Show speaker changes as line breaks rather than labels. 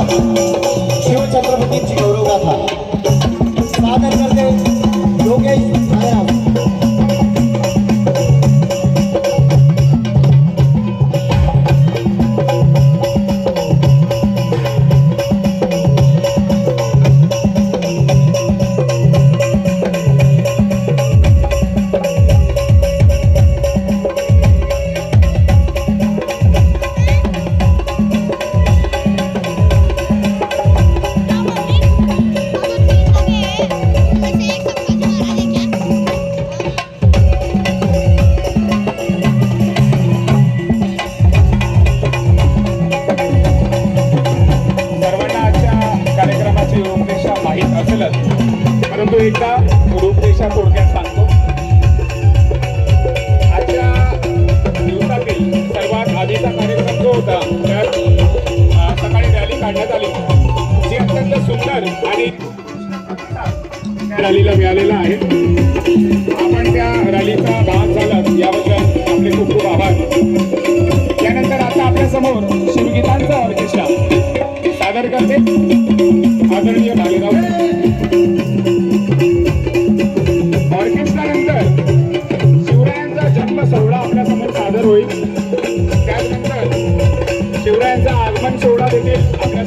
महाराज शिवछत्रपतींची गौरवगाथा सादर करते योगेश महाराज।
परंतु एकदा रूपरेषा थोडक्यात सांगतो। आजच्या दिवसातील सर्वात आधीचा कार्यक्रम जो होता त्यात सकाळी रॅली काढण्यात आली जी अत्यंत सुंदर आणि रॅलीला मिळालेला आहे। आपण त्या रॅलीचा भाग झालात याबद्दल आपले खूप खूप आभार। त्यानंतर आता आपल्या समोर शिवगीतांचा ऑर्केस्ट्रा सादर करते आदरणीय भालेराव। ऑर्केस्ट्रा नंतर शिवरायांचा जन्म सोहळा आपल्या समोर सादर होईल। त्यानंतर शिवरायांचा आगमन सोहळा देखील आपल्या